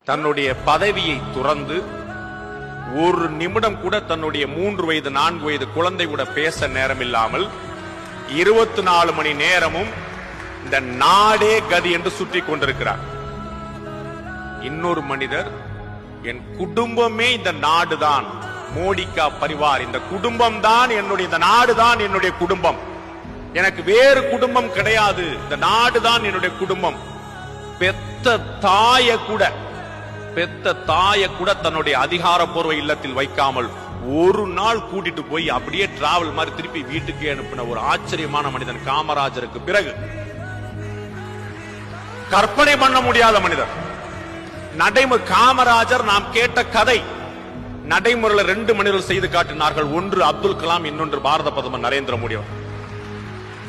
தன்னுடைய பதவியை துறந்து ஒரு நிமிடம் கூட தன்னுடைய 3 வயது 4 வயது குழந்தை கூட பேச நேரம் இல்லாமல் 24 மணி நேரமும் இந்த நாடே கதி என்று சுற்றி கொண்டிருக்கிறார். இன்னொரு மனிதர், என் குடும்பமே இந்த நாடுதான், மோடிகா பரிவார், இந்த குடும்பம் தான் என்னுடைய, இந்த நாடுதான் என்னுடைய குடும்பம், எனக்கு வேறு குடும்பம் கிடையாது, இந்த நாடுதான் என்னுடைய குடும்பம். பெத்த தாய கூட தன்னுடைய அதிகாரப்பூர்வ இல்லத்தில் வைக்காமல் ஒரு நாள் கூட்டிட்டு போய் அப்படியே டிராவல் மாதிரி திருப்பி வீட்டுக்கு அனுப்பின ஒரு ஆச்சரியமான மனிதன் காமராஜருக்கு பிறகு. கற்பனை பண்ண முடியாத மனிதர் காமராஜர். நாம் கேட்ட கதை நடைமுறையில் 2 மனிதர்கள் செய்து காட்டினார்கள். ஒன்று அப்துல் கலாம், இன்னொன்று பாரத பிரதமர் நரேந்திர மோடி.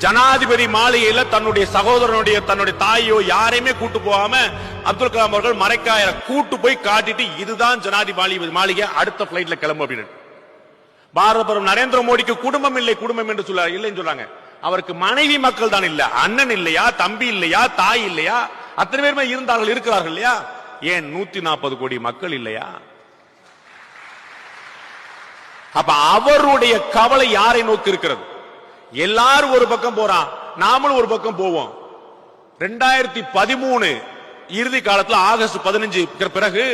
ஜனாதிபதி மாளிகையில தன்னுடைய சகோதரனுடைய தன்னுடைய தாயோ யாரையுமே கூட்டு போகாம அப்துல் கலாம் அவர்கள் மரைக்காய கூட்டு போய் காட்டிட்டு இதுதான் ஜனாதிபதி மாளிகை, அடுத்த பிளைட்ல கிளம்பு அப்படின்னு. பாரத பிரதமர் நரேந்திர மோடிக்கு குடும்பம் இல்லை, குடும்பம் என்று சொல்ல இல்லைன்னு சொல்றாங்க. அவருக்கு மனைவி மக்கள் தான் இல்ல, அண்ணன் இல்லையா, தம்பி இல்லையா, தாய் இல்லையா, அத்தனை பேருமே இருந்தார்கள், இருக்கிறார்கள் இல்லையா? ஏன் 140 கோடி மக்கள் இல்லையா? அப்ப அவருடைய கவலை யாரை நோக்கி இருக்கிறது? எல்லாரும் ஒரு பக்கம் போறான், நாமளும் ஒரு பக்கம் போவோம். 2013 இறுதி காலத்தில் ஆகஸ்ட் 15 பிறகு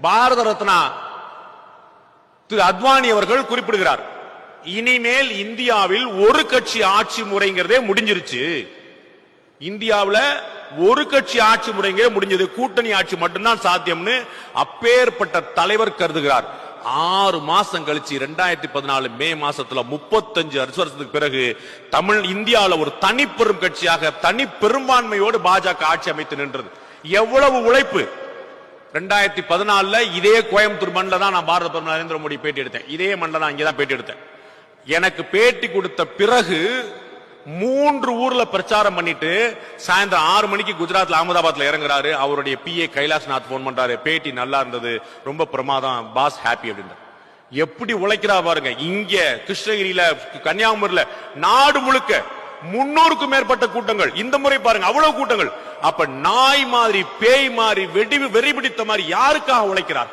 பாரத ரத்னா திரு அத்வானி அவர்கள் குறிப்பிடுகிறார், இனிமேல் இந்தியாவில் ஒரு கட்சி ஆட்சி முறைங்கிறதே முடிஞ்சிருச்சு. இந்தியாவில் ஒரு கட்சி ஆட்சி முறைங்கிறதே முடிஞ்சது, கூட்டணி ஆட்சி மட்டும்தான் சாத்தியம்னு அப்பேற்பட்ட தலைவர் கருதுகிறார். 6 மாசம் கழிச்சு 2014 மே மாசத்துல 35 வருஷத்துக்கு பிறகு இந்தியாவில் ஒரு தனிப்பெரும் கட்சியாக தனி பெரும்பான்மையோடு பாஜக ஆட்சி அமைத்து நின்றது. எவ்வளவு உழைப்பு! 2014 இதே கோயம்புத்தூர் மண்ணில் தான் நான் பாரத பிரதமர் நரேந்திர மோடி பேட்டி எடுத்தேன். இதே மண்ணில் தான் இங்கதான் பேட்டி எடுத்தேன். எனக்கு பேட்டி கொடுத்த பிறகு 3 ஊர்ல பிரச்சாரம் பண்ணிட்டு சாயந்தரம் 6 மணிக்கு குஜராத்ல அகமதாபாத்ல இறங்குறாரு. அவருடைய PA கைலாஷ்நாத் போன் பண்றாரு, பேட்டி நல்லா இருந்தது, ரொம்ப பிரமாதம், பாஸ் ஹாப்பி அப்படின்னு. எப்படி உழைக்கிறா பாருங்க. இங்க கிருஷ்ணகிரியில, கன்னியாகுமரியில, நாடு முழுக்க 300க்கும் மேற்பட்ட கூட்டங்கள். இந்த முறை பாருங்க அவ்வளவு கூட்டங்கள். அப்ப நாய் மாதிரி, பேய் மாதிரி, வெறி பிடித்த மாதிரி யாருக்காக உழைக்கிறார்?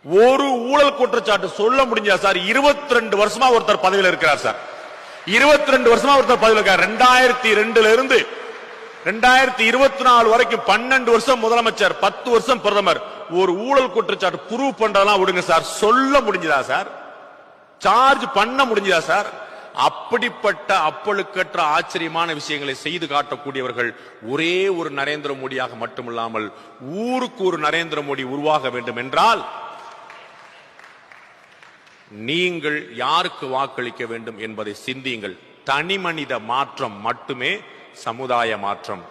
ஒரு ஊழல் குற்றச்சாட்டு சொல்ல முடிஞ்சா சார்? 22 வருஷமா ஒருத்தர் பதவியில் இருக்கிறார் சார். 22 வருஷமா ஒருத்தர் பதவியில் இருக்கார். 2002 இருந்து 2024 வரைக்கும் 12 வருஷம் முதலமைச்சர், 10 வருஷம் பிரதமர். ஒரு ஊழல் குற்றச்சாட்டு ப்ரூவ் பண்றதெல்லாம் விடுங்க சார், சொல்ல முடிஞ்சதா சார்? சார்ஜ் பண்ண முடிஞ்சதா சார்? அப்படிப்பட்ட அப்பழுக்கற்ற ஆச்சரியமான விஷயங்களை செய்து காட்டக்கூடியவர்கள் ஒரே ஒரு நரேந்திர மோடியாக மட்டுமில்லாமல் ஊருக்கு ஒரு நரேந்திர மோடி உருவாக வேண்டும் என்றால் நீங்கள் யாருக்கு வாக்களிக்க வேண்டும் என்பதை சிந்தியுங்கள். தனிமனித மாற்றம் மட்டுமே சமுதாய மாற்றம்.